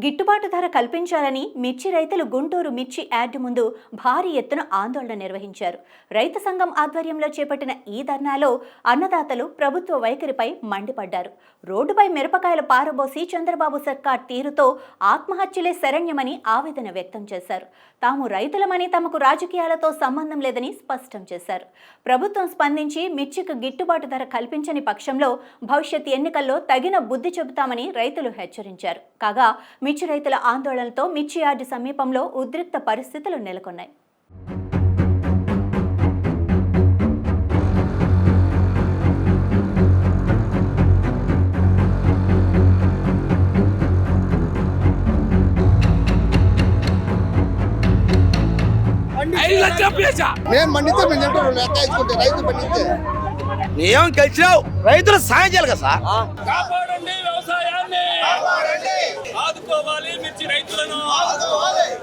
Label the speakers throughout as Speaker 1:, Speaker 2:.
Speaker 1: గిట్టుబాటు ధర కల్పించాలని మిర్చి రైతులు గుంటూరు మిర్చి యార్డు ముందు భారీ ఎత్తున ఆందోళన నిర్వహించారు. రైతు సంఘం ఆధ్వర్యంలో చేపట్టిన ఈ ధర్నాలో అన్నదాతలు ప్రభుత్వ వైఖరిపై మండిపడ్డారు. రోడ్డుపై మిరపకాయలు పారబోసి చంద్రబాబు సర్కార్ తీరుతో ఆత్మహత్యలే శరణ్యమని ఆవేదన వ్యక్తం చేశారు. తాము రైతులమని తమకు రాజకీయాలతో సంబంధం లేదని స్పష్టం చేశారు. ప్రభుత్వం స్పందించి మిర్చికి గిట్టుబాటు ధర కల్పించని పక్షంలో భవిష్యత్ ఎన్నికల్లో తగిన బుద్ధి చెబుతామని రైతులు హెచ్చరించారు. కాగా మిర్చి రైతుల ఆందోళనతో మిర్చి యార్డు సమీపంలో ఉద్రిక్త పరిస్థితులు నెలకొన్నాయి.
Speaker 2: ఏం కలిసినావు రైతులు సాయం చేయాలి కదా సార్.
Speaker 3: కాపాడండి వ్యవసాయాన్ని, ఆదుకోవాలి మిర్చి రైతులను,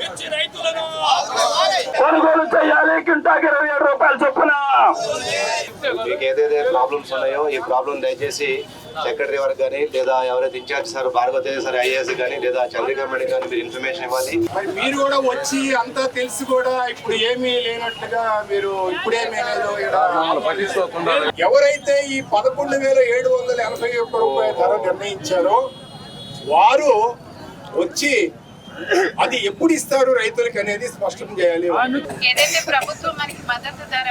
Speaker 3: మిర్చి రైతులను కొనుగోలు చేయాలి. క్వింటాకి 27 రూపాయలు చొప్పున.
Speaker 4: మీకు ఏదైతే ప్రాబ్లమ్స్ ఉన్నాయో ఈ ప్రాబ్లం దయచేసి సెక్రటరీ వరకు కానీ లేదా ఎవరైతే incharge sir Bhargava Teja sir IAS కానీ లేదా చంద్రికా మేడం కానీ మీరు ఇన్ఫర్మేషన్ ఇవ్వాలి.
Speaker 5: మీరు కూడా వచ్చి అంతా తెలిసి కూడా ఇప్పుడు ఏమీ లేనట్లుగా మీరు ఇప్పుడేమీ లేదు. ఎవరైతే ఈ 11,781 రూపాయల ధర నిర్ణయించారో వారు వచ్చి అది ఎప్పుడు ఇస్తారు రైతులకి అనేది స్పష్టం చేయాలి.
Speaker 6: ఏదైతే ప్రభుత్వం మనకి మద్దతు ధర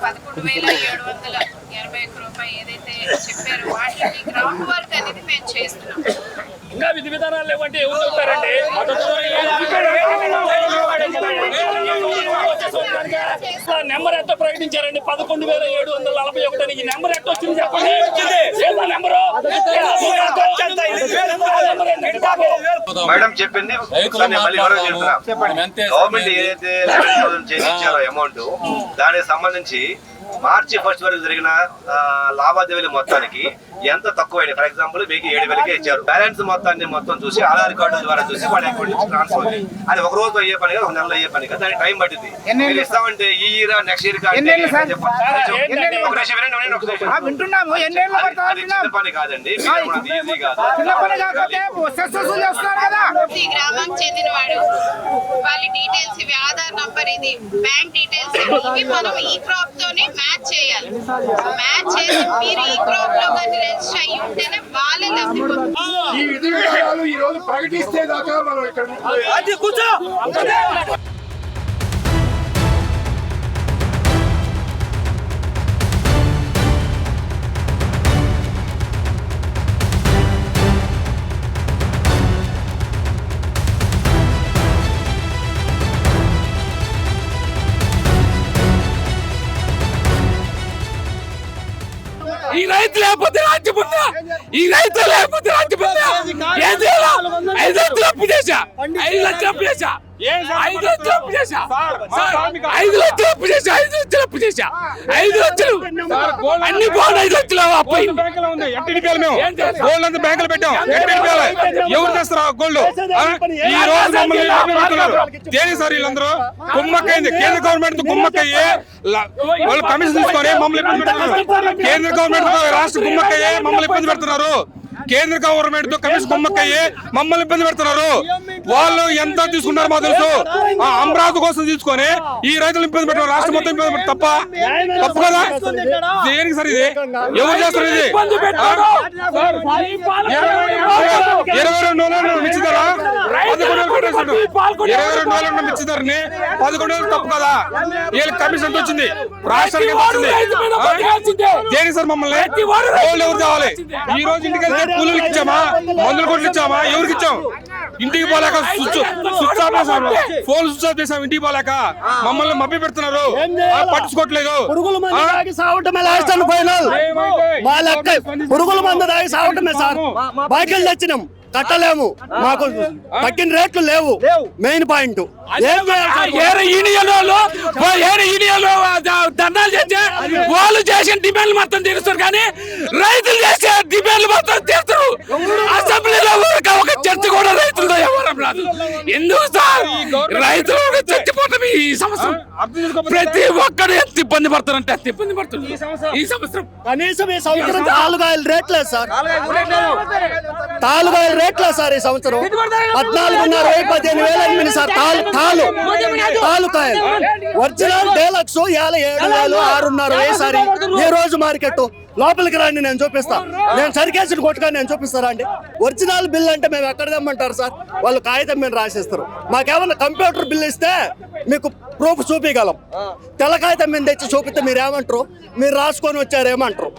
Speaker 6: 11,781 రూపాయలు ఏదైతే చెప్పారో వాటిని గ్రౌండ్ వర్క్ అనేది మేము చేస్తున్నాం.
Speaker 3: ఇంకా విధి విధానాలు లేవంటే ఎవరు చెప్తారండి? నెంబర్ ఎంత ప్రకటించారండి? 11,741. ఈ నెంబర్ ఎంత వచ్చింది చెప్పండి.
Speaker 4: మేడం చెప్పింది గవర్నమెంట్ ఏదైతే చేయించారో అమౌంట్ దానికి సంబంధించి మార్చి 1 వరకు జరిగిన లావాదేవీల మొత్తానికి ఎంత తక్కువైంది. ఫర్ ఎగ్జాంపుల్ మీకు 7,000కే ఇచ్చారు. బ్యాలెన్స్ మొత్తాన్ని మొత్తం చూసి ఆధార్ కార్డు ద్వారా చూసి వాళ్ళ అకౌంట్ నుంచి ట్రాన్స్ఫర్ అయ్యి అది ఒక రోజు అయ్యే పని కదా, ఒక నెలలో అయ్యే పని కదా, దానికి టైం పట్టింది. మీరు ఇస్తామంటే ఈ ఇయర్ నెక్స్ట్ ఇయర్ పని కాదండి. ఈజీ కాదు.
Speaker 6: ఈ గ్రామానికి చెందినవాడు వాళ్ళ డీటెయిల్స్ ఇవి, ఆధార్ నంబర్ ఇది, బ్యాంక్ డీటెయిల్స్ ఇవి మనం ఈ క్రాప్ తోనే మ్యాచ్ చేయాలి. మ్యాచ్ చేసి మీరు ఈ క్రాప్ లో కానీ రిజిస్టర్ అయ్యి ఉంటేనే వాళ్ళే లబ్ధిపోతారు.
Speaker 5: ఈ విధి విధానాలు ఈ రోజు ప్రకటిస్తే దాకా మనం ఇక్కడ
Speaker 3: ఈ రైతు లేకపోతే రాజ్యం ఉందా? ఈ రైతు లేకపోతే రాజ్యం ఉందా? 5 లక్షలు అప్పు చేశా, 5 లక్షలు అప్పు చేశా, 5 లక్షలు అప్పు చేశా, 5 లక్షలు అప్పు చేశా, 5 లక్షలు అప్పు చేశా, 5 లక్షలు అన్ని బాగుంది. 5 లక్షలు అప్పు
Speaker 2: గోల్డ్ అంతా బ్యాంకులు పెట్టాం. ఎవరు తెస్తారు గోల్డ్? ఈ రోజు దేని సార్ వీళ్ళందరూ కుమ్మక్కైంది. కేంద్ర గవర్నమెంట్ కుమ్మక్కయ్యి వాళ్ళు కమిషన్ తీసుకొని మమ్మల్ని ఇబ్బంది పెడుతున్నారు. కేంద్ర గవర్నమెంట్ రాష్ట్ర కుమ్మక్కయ్యి మమ్మల్ని ఇబ్బంది పెడుతున్నారు. కేంద్ర గవర్నమెంట్ తో కమిషన్ కుమ్మక్కయ్యి మమ్మల్ని ఇబ్బంది పెడుతున్నారు. వాళ్ళు ఎంత తీసుకున్నారు మాకు తెలుసు. అమరావతి కోసం తీసుకొని ఈ రైతులు ఇబ్బంది పెట్టారు. రాష్ట్రం మొత్తం ఇబ్బంది పెట్టారు. తప్పు కదా? దేనికి సార్ ఇది? ఎవరు చేస్తారు ఇది? 22 మిచ్చిదారా 22 మిచ్చిదారని 11 తప్పు కదా? వీళ్ళకి కమిషన్ ఎంత వచ్చింది? రాష్ట్రానికి ఎంత వచ్చింది? దేనికి సార్ మమ్మల్ని గోల్డ్ ఎవరు తేవాలి? ఈ రోజు ఇంటికి వెళ్తే కూలీలకు ఇచ్చామా, మందులు కొట్లు ఇచ్చామా? ఎవరికి ఇచ్చాం? ఇంటికి పోలేక switch off phone switch off చేసాం. ఇంటికి పోలేక మమ్మల్ని మభ్య పెడుతున్నారు. పట్టించుకోవట్లేదు.
Speaker 7: పురుగుల మందు తాగి సావటమే లాస్ట్ అండ్ ఫైనల్. మా లెక్క పురుగుల మందు తాగి సావటమే సార్. బైకులు తెచ్చినాం, కట్టలేము, మాకు తగ్గిన రేట్లు లేవు. మెయిన్ పాయింట్
Speaker 3: ధర్నాలు చేస్తే వాళ్ళు చేసిన డిమాండ్లు మొత్తం తీరుస్తారు, కానీ రైతులు చేసే డిమాండ్లు మొత్తం తీరుతారు. అసెంబ్లీలో ఒక చర్చ కూడా రైతులతో ఎవరం రాదు. ఎందుకు సార్? రైతులు చచ్చిపోవటం ఈ సంవత్సరం. ప్రతి ఒక్కరు ఎంత ఇబ్బంది పడతారంటే అంత ఇబ్బంది పడుతుంది ఈ సంవత్సరం.
Speaker 7: కనీసం ఈ సంవత్సరం 4 రేట్లేదు సార్. తాలుగాయల రేట్లా సార్ ఈ సంవత్సరం 14.5 15,000 అమ్మింది సార్ తాలుకాయలు. ఒరిజినల్ డీలక్స్ 7,000 6.5 సారి ఈ రోజు మార్కెట్. లోపలికి రండి, నేను చూపిస్తా. నేను సరికేసిన కొట్టుగా నేను చూపిస్తారా అండి? ఒరిజినల్ బిల్ అంటే మేము ఎక్కడ తెమ్మంటారు సార్? వాళ్ళు కాగితం మీద రాసిస్తారు. మాకేమన్నా కంప్యూటర్ బిల్ ఇస్తే మీకు ప్రూఫ్ చూపించగలం. తెల్ల కాగితం మీద తెచ్చి చూపిస్తే మీరు ఏమంటారు? మీరు రాసుకొని వచ్చారేమంటారు?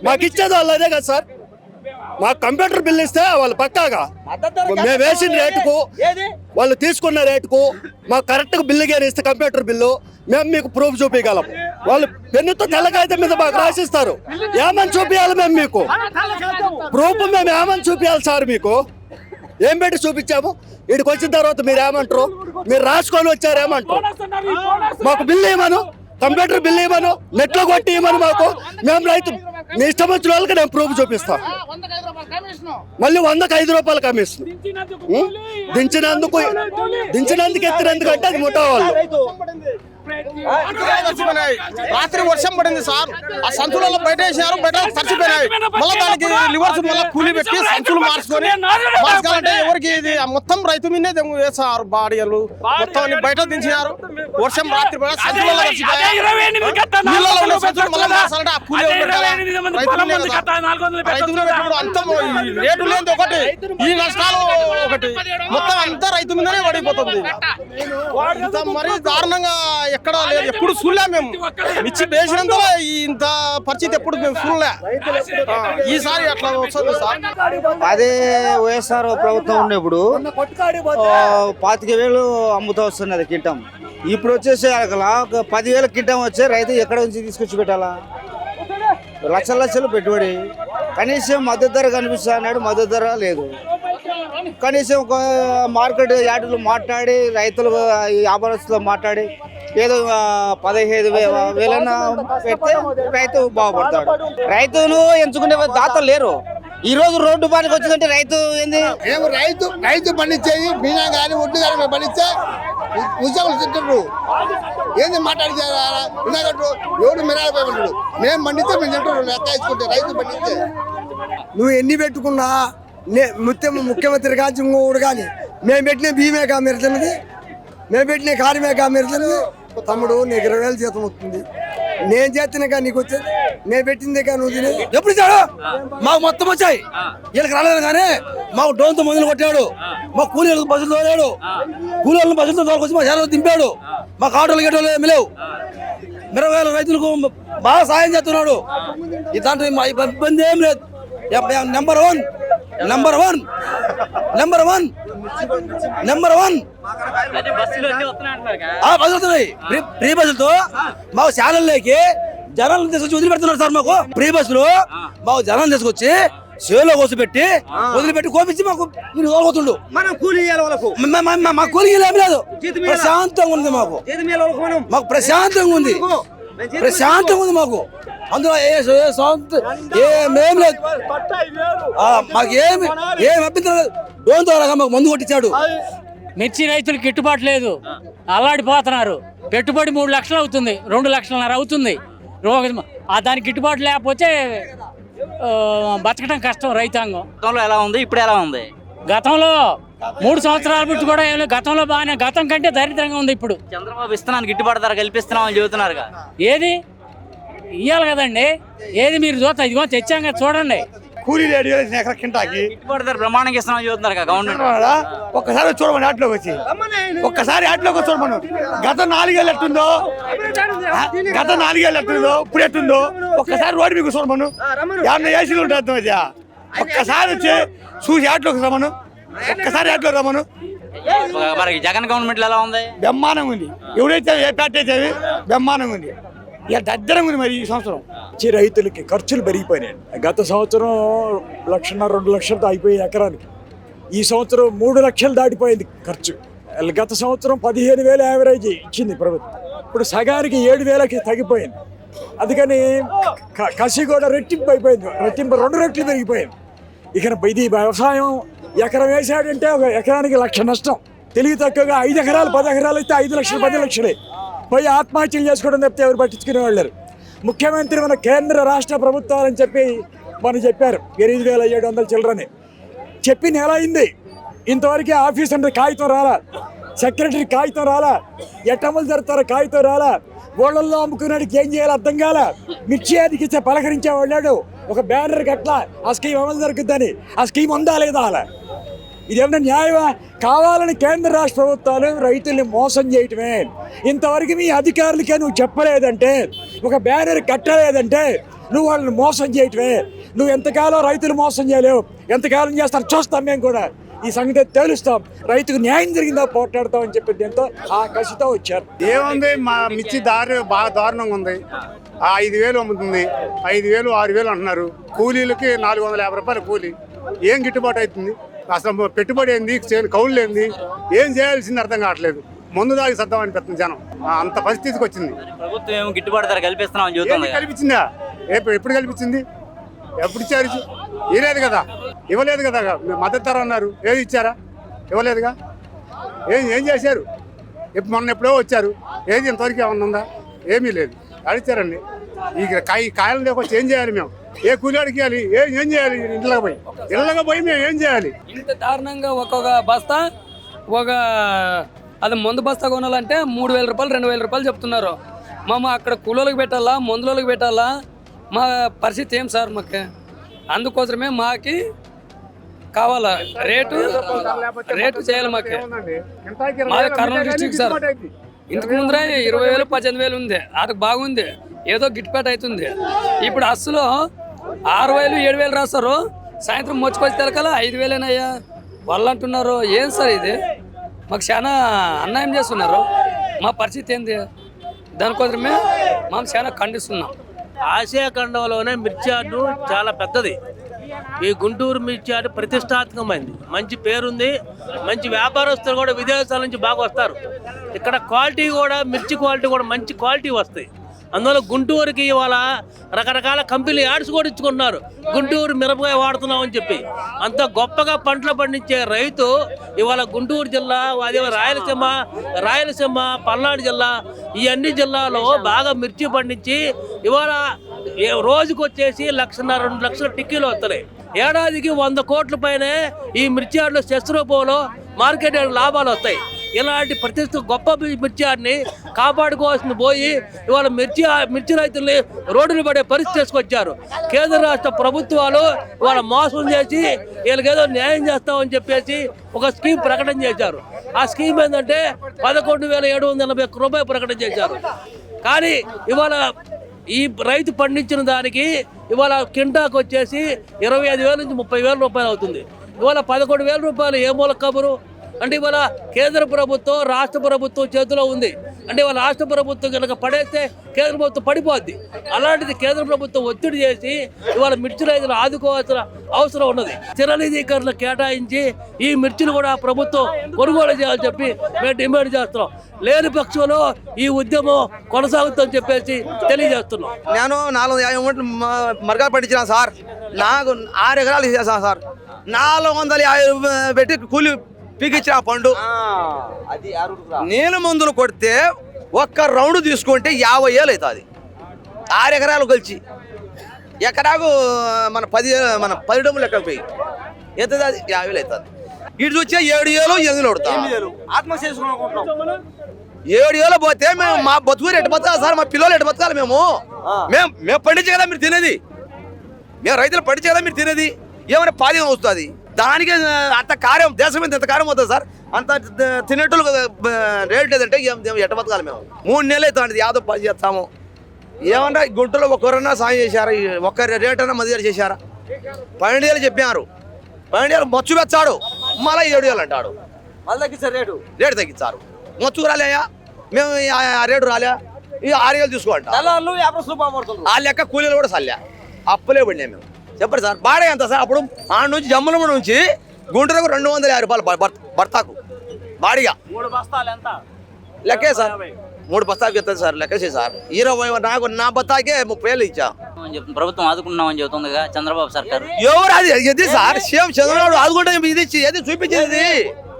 Speaker 7: మాకు ఇచ్చేది వాళ్ళు అదే కదా సార్. మాకు కంప్యూటర్ బిల్ ఇస్తే వాళ్ళు పక్కాగా మేము వేసిన రేటుకు వాళ్ళు తీసుకున్న రేటుకు మాకు కరెక్ట్గా బిల్లు కానీ ఇస్తే కంప్యూటర్ బిల్లు మేము మీకు ప్రూఫ్ చూపించగలం. వాళ్ళు పెన్నుతో తెల్లకాగితం మీద మాకు రాసిస్తారు. ఏమని చూపించాలి మేము మీకు ప్రూఫ్? మేము ఏమని చూపించాలి సార్? మీకు ఏం పెట్టి చూపించాము? ఇక్కడికి వచ్చిన తర్వాత మీరు ఏమంటారు? మీరు రాసుకొని వచ్చారేమంటారు? మాకు బిల్లు ఇవ్వను, కంప్యూటర్ బిల్లు ఇవ్వను, నెట్లో కొట్టి ఇవ్వను. మాకు మేము రైతు మీ ఇష్టం వచ్చిన వాళ్ళకి నేను ప్రూఫ్ చూపిస్తా. మళ్ళీ 100కి 5 రూపాయలు కమిషన్. దించినందుకు ఎత్తినందుకు అంటే అది ముఠా వాళ్ళు.
Speaker 8: రాత్రి వర్షం పడింది సార్, ఆ సంచులలో బయట వేసినారు, బయట తడిచిపోయినాయి. మళ్ళీ దానికి రివర్స్ మళ్ళీ కూలి పెట్టి సంచులు మార్చుకోవాలంటే ఎవరికి ఇది మొత్తం రైతు మీదే వేసారు. బాడీలు మొత్తం బయట దించినారు. వర్షం రాత్రి సంచులలో అంతా రేటు లేని ఒకటి, ఈ నష్టాలు ఒకటి, మొత్తం అంతా రైతు మీదనే పడిపోతుంది. మరి దారుణంగా ఎక్కడ లేదు, ఎప్పుడు చూడలే మేము. మిర్చి వేసినంత ఇంత పరిస్థితి ఎప్పుడు మేము చూడలే. ఈసారి అట్లా వస్తుంది సార్.
Speaker 9: అదే వైఎస్ఆర్ ప్రభుత్వం ఉన్నప్పుడు 25,000 అమ్ముతూ వస్తున్నది కింటం. ఇప్పుడు వచ్చేసి 10,000 కింటం వచ్చే రైతు ఎక్కడ నుంచి తీసుకొచ్చి పెట్టాలా? లక్షలు పెట్టుబడి. కనీసం మద్దతు ధర కనిపిస్తా అన్నాడు, మద్దతు ధర లేదు. కనీసం ఒక మార్కెట్ యార్డులు మాట్లాడి రైతులు వ్యాపారస్తులు మాట్లాడి ఏదో 15,000 పెడితే రైతు బాగుపడతాడు. రైతును ఎంచుకునే దాతలు లేరు. ఈ రోజు రోడ్డు పానికి వచ్చిందంటే రైతు ఏంది?
Speaker 5: మేము రైతు పండించేది మీనా కానీ ఒడ్డు కానీ మేము పండిస్తే ఉద్యోగులు తింటారు. ఏంది మాట్లాడితే ఎవడు మిరాలు పోయి మేము పండిస్తే మేము తింటారు. లెక్క వేసుకుంటే రైతు పండిస్తే
Speaker 10: నువ్వు ఎన్ని పెట్టుకున్నా ముఖ్యమంత్రి కానీ ఇంకోడు కానీ మేము పెట్టిన భీమే కా మెరుతున్నది, మేము పెట్టిన కారమే కా మెరుతున్నది. తమ్ముడు నీకు 20,000 జీతం వస్తుంది, నేను చేస్తున్నా కానీ నీకు వచ్చేది, నేను పెట్టిందే కానీ నువ్వు తినే.
Speaker 7: ఎప్పుడు ఇచ్చాడు? మాకు మొత్తం వచ్చాయి, వీళ్ళకి రాలేదు. కానీ మాకు డోన్తో మందులు కొట్టాడు, మా కూలీ బస్సులు తోలాడు, కూలీలను బస్సులతో తోలుకొచ్చి మా శాలలో దింపాడు. మాకు ఆటోలు గేటోలు ఏమి లేవు. 20,000 రైతులకు బాగా సాయం చేస్తున్నాడు. దాంట్లో మా ఇబ్బంది ఏం లేదు. నెంబర్ వన్ బస్సులు వస్తున్నాయి. ఫ్రీ బస్సులతో మాకు శాలల్లోకి జనాలను తీసుకొచ్చి వదిలిపెడుతున్నారు సార్. మాకు ఫ్రీ బస్సులు మాకు జనాలను తీసుకొచ్చి సేలో కోసిపెట్టి వదిలిపెట్టి కోపించి మాకు మీరు తోలుతుండు.
Speaker 9: మనం కూలీ వాళ్ళకు
Speaker 7: మా కూలీ ఏమి లేదు, ప్రశాంతంగా ఉంది. మాకు ప్రశాంతంగా ఉంది మాకు. అందులో ఏమేం లేదు, మాకు ఏమి అభ్యంతరం లేదు. డోన్ ద్వారా మాకు మందు కొట్టించాడు.
Speaker 11: మిర్చి రైతులు గిట్టుబాటు లేదు, అల్లాడిపోతున్నారు. పెట్టుబడి 3 లక్షలు అవుతుంది, 2 లక్షలన్నర అవుతుంది. దానికి గిట్టుబాటు లేకపోతే బతకడం కష్టం రైతాంగం.
Speaker 9: గతంలో ఎలా ఉంది, ఇప్పుడు ఎలా ఉంది?
Speaker 11: గతంలో 3 సంవత్సరాల బిట్టు కూడా ఏం లేదు. గతంలో బాగానే, గతం కంటే దరిద్రంగా ఉంది ఇప్పుడు.
Speaker 9: చంద్రబాబు ఇస్తున్నాను గిట్టుబాటు ధర కల్పిస్తున్నామని చెబుతున్నారుగా.
Speaker 11: ఏది ఇయ్యాలి కదండి, ఏది మీరు చూస్తా ఇదిగో తెచ్చాం కదా చూడండి.
Speaker 10: కూలీ 7,000 ఎకర కింటాకి
Speaker 9: గిట్టుబాటు ధర బ్రహ్మాండంగా ఇస్తున్నామని చెబుతున్నారు గవర్నమెంట్.
Speaker 10: ఒక్కసారి చూడమని ఆటలోకి వచ్చి చూడమను. గత 4 ఏళ్ళు ఎట్టుందో ఇప్పుడు ఎట్టుందో ఒక్కసారి రోడ్డు మీకు చూడమను. 50 ఏసీలు ఉంటుంది మధ్య. ఒక్కసారి వచ్చి చూసి ఆటలోకి రమ్మను, ఒక్కసారి ఆటలో రమ్మను.
Speaker 9: మరి జగన్ గవర్నమెంట్ ఎలా ఉంది?
Speaker 10: బ్రహ్మాండంగా ఉంది. ఎవరైతే ఏ ప్యాట్ అయితే బ్రహ్మాండంగా ఉంది. ఇక దద్దరంగా ఉంది. మరి ఈ సంవత్సరం
Speaker 12: రైతులకి ఖర్చులు పెరిగిపోయినాయి. గత సంవత్సరం 1,00,000 2 లక్షలతో అయిపోయి ఎకరానికి. ఈ సంవత్సరం 3 లక్షలు దాటిపోయింది ఖర్చు. గత సంవత్సరం 15,000 యావరేజ్ ఇచ్చింది ప్రభుత్వం, ఇప్పుడు సగానికి 7,000కి తగ్గిపోయింది. అందుకని కసి కూడా రెట్టింపు అయిపోయింది, 2 రెట్లు పెరిగిపోయింది. ఇక ఇది వ్యవసాయం ఎకరం వేసాడంటే ఒక ఎకరానికి 1,00,000 నష్టం. తెలివి తక్కువగా 5 ఎకరాలు 10 ఎకరాలు అయితే 5 లక్షలు 10 లక్షలే. పోయి ఆత్మహత్యలు చేసుకోవడం తప్పితే ఎవరు పట్టించుకునే వాళ్ళు. ముఖ్యమంత్రి మన కేంద్ర రాష్ట్ర ప్రభుత్వాలని చెప్పి మనం చెప్పారు 8,700 చిల్లరని. చెప్పి నెల అయింది, ఇంతవరకు ఆఫీస్ అంటే కాగితం రాలా, సెక్రటరీ కాగితం రాలా, ఎట్టమలు జరుగుతారో కాగితం రాలా, ఊళ్ళల్లో అమ్ముకున్నాడికి ఏం చేయాలో అర్థం కాల. మిర్చి అదికి ఇచ్చే పలకరించే వాళ్ళాడు, ఒక బ్యానర్ కట్లా ఆ స్కీమ్ అమలు జరుగుద్దని. ఆ స్కీమ్ ఉందా లేదా అలా? ఇదేమన్నా న్యాయమా? కావాలని కేంద్ర రాష్ట్ర ప్రభుత్వాలు రైతుల్ని మోసం చేయటమే. ఇంతవరకు మీ అధికారులకే నువ్వు చెప్పలేదంటే, ఒక బ్యానర్ కట్టలేదంటే నువ్వు వాళ్ళని మోసం చేయటమే. నువ్వు ఎంతకాలం రైతులు మోసం చేయలేవు, ఎంతకాలం చేస్తారు చూస్తాం మేము కూడా. ఈ సంగతి తేలుస్తాం, రైతుకు న్యాయం జరిగిందా పోట్లాడతాం అని చెప్పి దీంతో ఆ కసితో వచ్చారు.
Speaker 13: ఏముంది, మా మిర్చి దారి బాగా దారుణంగా ఉంది. 5,000 అమ్ముతుంది, 5,000 6,000 అంటున్నారు. కూలీలకి 450 రూపాయలు కూలీ. ఏం గిట్టుబాటు అవుతుంది? అసలు పెట్టుబడి ఏంది, కౌలు ఏంది, ఏం చేయాల్సింది అర్థం కావట్లేదు. ముందు దాగి సర్దాం అనిపిస్తుంది జనం, అంత పరిస్థితికి వచ్చింది.
Speaker 14: ప్రభుత్వం ఏమో గిట్టుబాటు ధర కల్పిస్తున్నాం చెబుతుంది.
Speaker 13: కల్పించిందా? ఎప్పుడు కల్పించింది? ఎప్పుడు ఇచ్చారు? ఇవ్వలేదు కదా, ఇవ్వలేదు కదా. మద్దతు ధర అన్నారు, ఏది ఇచ్చారా? ఇవ్వలేదుగా. ఏం చేశారు? మొన్న ఎప్పుడో వచ్చారు, ఏది ఇంతవరకు ఏమన్నా ఉందా? ఏమీ లేదు. అడిచారండి. ఈ కాయలు లేకపోతే ఏం చేయాలి మేము? ఏ కూలివాడికి ఇవ్వాలి? ఏం చేయాలి? ఇళ్ళగా పోయి మేము ఏం చేయాలి?
Speaker 15: ఇంత దారుణంగా ఒక్కొక్క బస్తా అది మందు బస్తా కొనాలంటే 3,000 రూపాయలు 2,000 రూపాయలు చెప్తున్నారు. అక్కడ కూలోళ్ళకి పెట్టాలా, మందులోకి పెట్టాలా? మా పరిస్థితి ఏం సార్? మాకు అందుకోసమే మాకి కావాలా రేటు చేయాలి. మాకు మాది కర్నూలు డిస్ట్రిక్ట్ సార్. ఇంతకు ముందరే 20,000 18,000 ఉంది, అది బాగుంది, ఏదో గిట్టుబాటు అవుతుంది. ఇప్పుడు అస్సలు 6,000 7,000 రాస్తారు, సాయంత్రం మొచ్చుకొచ్చి తెలకాల 5,000 వాళ్ళు అంటున్నారు. ఏం సార్ ఇది? మాకు చాలా అన్యాయం చేస్తున్నారు. మా పరిస్థితి ఏంది? దానికోసమే మేము చాలా ఖండిస్తున్నాం.
Speaker 14: ఆసియా ఖండంలోనే మిర్చి యార్డు చాలా పెద్దది. ఈ గుంటూరు మిర్చి యార్డు ప్రతిష్టాత్మకమైంది, మంచి పేరుంది. మంచి వ్యాపారస్తులు కూడా విదేశాల నుంచి బాగా వస్తారు. ఇక్కడ క్వాలిటీ కూడా, మిర్చి క్వాలిటీ కూడా మంచి క్వాలిటీ వస్తాయి. అందువల్ల గుంటూరుకి ఇవాళ రకరకాల కంపెనీ యాడ్స్ కూడా ఇచ్చుకుంటున్నారు, గుంటూరు మిరపకాయ వాడుతున్నామని చెప్పి. అంత గొప్పగా పంటలు పండించే రైతు ఇవాళ గుంటూరు జిల్లా, అదే రాయలసీమ, పల్నాడు జిల్లా, ఈ అన్ని జిల్లాలో బాగా మిర్చి పండించి ఇవాళ రోజుకు వచ్చేసి 1,50,000 2 లక్షల టిక్కీలు వస్తున్నాయి. ఏడాదికి 100 కోట్ల పైనే ఈ మిర్చి యార్డులో సెస్ రూపంలో మార్కెట్ లాభాలు వస్తాయి. ఇలాంటి ప్రతిష్ట గొప్ప మిర్చి యార్డుని కాపాడుకోవాల్సింది పోయి ఇవాళ మిర్చి రైతుల్ని రోడ్డులు పడే పరిస్థితి తీసుకొచ్చారు. కేంద్ర రాష్ట్ర ప్రభుత్వాలు ఇవాళ మోసం చేసి వీళ్ళకేదో న్యాయం చేస్తామని చెప్పేసి ఒక స్కీమ్ ప్రకటన చేశారు. ఆ స్కీమ్ ఏంటంటే 11,780 రూపాయలు ప్రకటన చేశారు. కానీ ఇవాళ ఈ రైతు పండించిన దానికి ఇవాళ కింటాకు వచ్చేసి 25,000 నుంచి 30,000 రూపాయలు అవుతుంది. ఇవాళ 11,000 రూపాయలు ఏ మూల కబురు అంటే ఇవాళ కేంద్ర ప్రభుత్వం రాష్ట్ర ప్రభుత్వం చేతిలో ఉంది. అంటే ఇవాళ రాష్ట్ర ప్రభుత్వం కనుక పడేస్తే కేంద్ర ప్రభుత్వం పడిపోద్ది. అలాంటిది కేంద్ర ప్రభుత్వం ఒత్తిడి చేసి ఇవాళ మిర్చి రైతులు ఆదుకోవాల్సిన అవసరం ఉన్నది. స్థిర నిధీకరణ కేటాయించి ఈ మిర్చిని కూడా ప్రభుత్వం కొనుగోలు చేయాలని చెప్పి మేము డిమాండ్ చేస్తున్నాం. లేని పక్షంలో ఈ ఉద్యమం కొనసాగుతుందని చెప్పేసి తెలియజేస్తున్నాం.
Speaker 16: నేను 450 మూటలు మరగా పండించిన సార్. నాకు 6 ఎకరాలు చేశాను సార్. 450 పెట్టి కూలి పీకిచ్చిన పండు. నీళ్ళ మందులు కొడితే ఒక్క రౌండ్ తీసుకుంటే 50,000 అవుతుంది. 6 ఎకరాలు కలిసి ఎకరాకు మన 10 డబ్బులు లెక్క పోయి అవుతుంది, అది 50,000 అవుతుంది. ఇటు చూస్తే 7,000 8,000 కొడతాం. ఆత్మహత్య 7,000 పోతే మేము మా బతుకు ఎటు బతకాలి సార్? మా పిల్లలు ఎటు బతకాలి? మేము పండించే కదా మీరు తినేది, మేము రైతులు పండించే కదా మీరు తినేది. ఏమైనా పాదం వస్తుంది దానికి? అంత కార్యం దేశం మీద ఎంత కార్యం అవుతుంది సార్? అంత తినేట్లు రేట్ లేదంటే ఎట్ట బతకాలి? మేము 3 నెలలు అవుతుంది యాదో పని చేస్తాము. ఏమన్నా గుంటలో ఒకరన్నా సాయం చేశారా? ఒక్క రేట్ అన్నా మధ్య చేశారా? 12,000 చెప్పారు, 12,000 మచ్చు పెచ్చాడు, మళ్ళీ 7,000 అంటాడు. మళ్ళీ తగ్గించారు రేటు తగ్గించారు. మచ్చుకు రాలేయా? మేము ఆ రేటు రాలే, ఈ 6,000 తీసుకోండి. ఆ లెక్క కూలీలు కూడా చల్లే, అప్పులే పడినాయి మేము. చెప్పండి సార్, బాడే ఎంత సార్? అప్పుడు ఆ నుంచి జమ్మలమ్మ నుంచి గుంటూరుకు 250 రూపాయలు భర్తాకు బాడిగా.
Speaker 14: 3 బస్తాలు ఎంత
Speaker 16: లెక్కే సార్? 3 బస్తాకి ఎత్తుంది సార్, లెక్కేసి సార్. 20 నాకు నా బత్తాకే 30,000 ఇచ్చా.
Speaker 14: ప్రభుత్వం ఆదుకున్నామని చెబుతుంది చంద్రబాబు సర్కారు.
Speaker 16: ఎవరు అది? ఇది సార్ సీఎం చంద్రబాబు ఆదుకుంటే ఇది ఏది చూపించేది?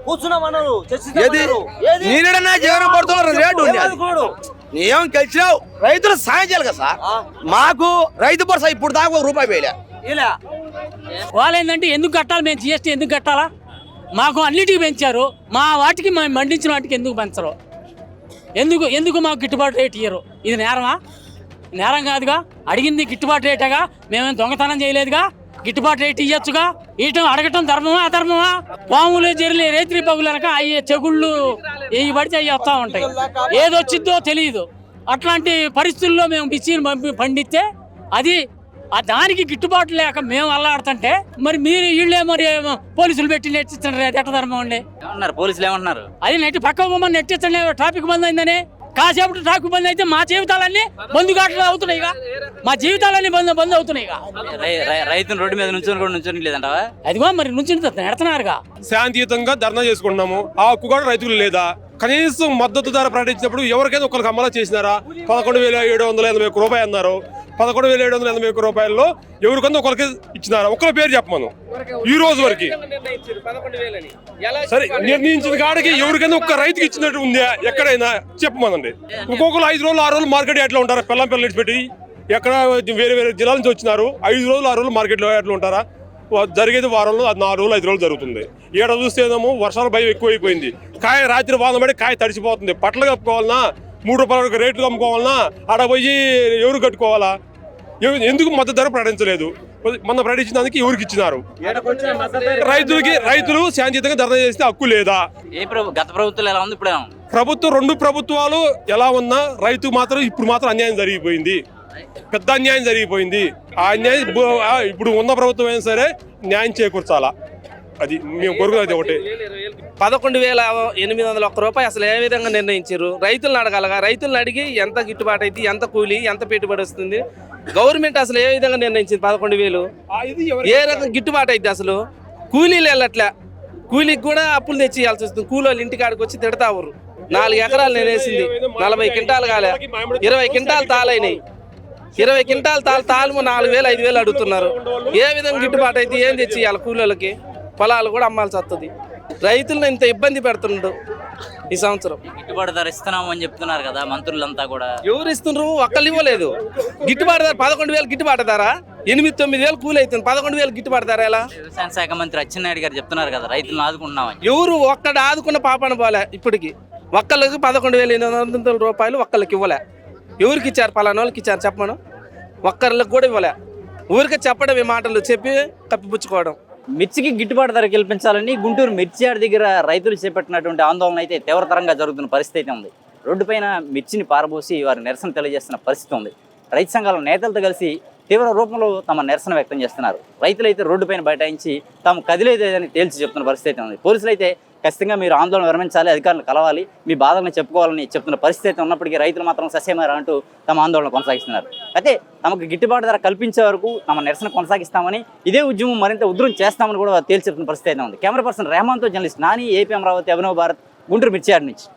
Speaker 14: కూర్చున్నామన్నారు,
Speaker 16: నేనన్నా జగన్ పడుతున్నారు రేటు ఏం కలిసినావు? రైతులు సాయం చేయాలి కదా సార్. మాకు రైతు భరోసా ఇప్పుడు దాకా ₹1 వేయలే.
Speaker 11: వాళ్ళు ఏంటంటే ఎందుకు కట్టాలి, మేము జిఎస్టీ ఎందుకు కట్టాలా, మాకు అన్నిటికీ పెంచారు, మా వాటికి మేము మండించిన వాటికి ఎందుకు పెంచరు, ఎందుకు మాకు గిట్టుబాటు రేట్ ఇయ్యరు? ఇది నేరమా? నేరం కాదుగా, అడిగింది గిట్టుబాటు రేటేగా, మేమేం దొంగతనం చేయలేదుగా, గిట్టుబాటు రేట్ ఇవ్వచ్చుగా. ఇయటం అడగటం ధర్మమా అధర్మమా? పాములు జరిలే రేత్రి పగులనక అయ్యే చెగుళ్ళు ఇవి పడితే అవి వస్తూ ఉంటాయి, ఏదొచ్చిద్దో తెలియదు. అట్లాంటి పరిస్థితుల్లో మేము మిర్చిని పండిస్తే అది దానికి గిట్టుబాటు లేక మేము అల్లాడుతుంటే మరి మీరు వీళ్ళే మరి పోలీసులు పెట్టి నెట్టించండి, అది ఎట్ట ధర్మం అండి?
Speaker 17: పోలీసులు ఏమంటున్నారు?
Speaker 11: అది నెట్టి పక్క బొమ్మని నెట్టించండి, ట్రాఫిక్ బంద్ అయిందని. కాసేపు ట్రాఫిక్ బంద్ అయితే మా జీవితాలన్నీ బంధుఘాట్లు అవుతున్నాయి, మా జీవితాలన్నీ బంద్ అవుతున్నాయి.
Speaker 17: రైతులు రోడ్డు మీద నుంచి లేదంటావా?
Speaker 11: అదిగో మరి నుంచి నెడుతున్నారుగా.
Speaker 2: శాంతియుతంగా ధర్నా చేసుకుంటున్నాము, ఆ హక్కు కూడా రైతులు లేదా? కనీసం మద్దతు ధర ప్రకటించినప్పుడు ఎవరికైనా ఒకరికి అమలు చేసినారా? 11,781 రూపాయలు అన్నారు. 11,781 రూపాయల్లో ఎవరికన్నా ఒకరికి ఇచ్చినారా? ఒకరి పేరు చెప్పమను ఈ రోజు వరకు. సరే, నిర్ణయించిన కాడికి ఎవరికైనా ఒక్క రైతుకి ఇచ్చినట్టు ఉందా ఎక్కడైనా చెప్పమనండి. ఇంకొకరు 5 రోజులు 6 రోజులు మార్కెట్ ఎట్లా ఉంటారా? పిల్లలు పెట్టి ఎక్కడ వేరే జిల్లాల నుంచి వచ్చినారు, 5 రోజులు 6 రోజులు మార్కెట్లో ఎట్లా ఉంటారా? జరిగేది వారంలో 4 రోజులు 5 రోజులు జరుగుతుంది. ఏడ చూస్తేనేమో వర్షాల భయం ఎక్కువైపోయింది, కాయ రాత్రి వాన పడి కాయ తడిచిపోతుంది. బట్టలు కప్పుకోవాలన్నా 3 రూపాయల రేట్లు అమ్ముకోవాలన్నా ఆడ పోయి ఎవరు కట్టుకోవాలా? ఎందుకు మద్దతు ధర ప్రకటించలేదు? మొన్న ప్రకటించిన దానికి ఎవరికి ఇచ్చినారు? రైతులు శాంతియుతంగా ధర్నా చేస్తే హక్కు లేదా?
Speaker 17: గత ప్రభుత్వం ఎలా ఉంది, ఇప్పుడు
Speaker 2: ప్రభుత్వం 2 ప్రభుత్వాలు ఎలా ఉన్నా రైతు మాత్రం ఇప్పుడు మాత్రం అన్యాయం జరిగిపోయింది, పెద్ద అన్యాయం జరిగిపోయింది. ఆ అన్యాయం ఇప్పుడు ఉన్న ప్రభుత్వం అయినా సరే న్యాయం చేకూర్చాలా, అది మేము కోరుకునేది ఒకటి.
Speaker 14: 11,801 రూపాయలు అసలు ఏ విధంగా నిర్ణయించారు? రైతులను అడగాలగా, రైతులను అడిగి ఎంత గిట్టుబాటు అయితే, ఎంత కూలీ, ఎంత పెట్టుబడి వస్తుంది, గవర్నమెంట్ అసలు ఏ విధంగా నిర్ణయించింది? 11,000 ఏ రకం గిట్టుబాటు అయితే? అసలు కూలీలు వెళ్ళట్లే, కూలీకి కూడా అప్పులు తెచ్చి ఇవ్వాల్సి వస్తుంది. కూలీలు ఇంటికాడికి వచ్చి తిడతావురు. 4 ఎకరాలు నేనేసింది, 40 క్వింటాలు కాలే, 20 క్వింటాలు తాలైనాయి. 20 క్వింటాలు తాలు 4,000 5,000 అడుగుతున్నారు. ఏ విధంగా గిట్టుబాటు అయితే? ఏం తెచ్చి ఇవ్వాలి? కూలీలకి పొలాలు కూడా అమ్మాల్సి వస్తుంది. రైతులను ఇంత ఇబ్బంది పెడుతున్నాడు ఈ సంవత్సరం.
Speaker 17: గిట్టుబాటు ధర ఇస్తున్నాము అని చెప్తున్నారు కదా మంత్రులంతా కూడా.
Speaker 14: ఎవరు ఇస్తున్నారు? ఒక్కళ్ళు ఇవ్వలేదు. గిట్టుబాటు ధర 11,000 గిట్టుబాటు ధర, 8-9 కూలి అవుతుంది. 11,000 గిట్టుబాటు ధర ఎలా?
Speaker 17: వ్యవసాయ శాఖ మంత్రి అచ్చెన్నాయుడు గారు చెప్తున్నారు కదా రైతులను ఆదుకుంటున్నామని.
Speaker 14: ఎవరు ఒక్కడ ఆదుకున్న పాపన పోలే. ఇప్పటికి ఒక్కళ్ళకి 11,800 రూపాయలు ఒక్కళ్ళకి ఇవ్వలే. ఎవరికి ఇచ్చారు? పలానా వాళ్ళకి ఇచ్చారు చెప్పమను. ఒక్కళ్ళకి కూడా ఇవ్వలే. ఊరికే చెప్పడం, ఈ మాటలు చెప్పి కప్పిపుచ్చుకోవడం.
Speaker 17: మిర్చికి గిట్టుబాటు ధర కల్పించాలని గుంటూరు మిర్చి యార్డ్ దగ్గర రైతులు చేపట్టినటువంటి ఆందోళన అయితే తీవ్రతరంగా జరుగుతున్న పరిస్థితి అయితే ఉంది. రోడ్డుపైన మిర్చిని పారబోసి వారి నిరసన తెలియజేస్తున్న పరిస్థితి ఉంది. రైతు సంఘాల నేతలతో కలిసి తీవ్ర రూపంలో తమ నిరసన వ్యక్తం చేస్తున్నారు. రైతులైతే రోడ్డుపైన బైఠాయించి తాము కదిలేదని తేల్చి చెప్తున్న పరిస్థితి అయితే ఉంది. పోలీసులు అయితే ఖచ్చితంగా మీరు ఆందోళన విరమించాలి, అధికారులు కలవాలి, మీ బాధలను చెప్పుకోవాలని చెప్తున్న పరిస్థితి అయితే ఉన్నప్పటికీ రైతులు మాత్రం ససేమారు అంటూ తమ ఆందోళన కొనసాగిస్తున్నారు. అయితే తమకు గిట్టుబాటు ధర కల్పించే వరకు తమ నిరసన కొనసాగిస్తామని, ఇదే ఉద్యమం మరింత ఉధృతం చేస్తామని కూడా తేల్చి చెప్తున్న పరిస్థితి అయితే ఉంది. కెమెరా పర్సన్ రెహమాన్తో journalist Nani, AP Amaravati, Abhinav Bharat, Guntur mirchi yard నుంచి.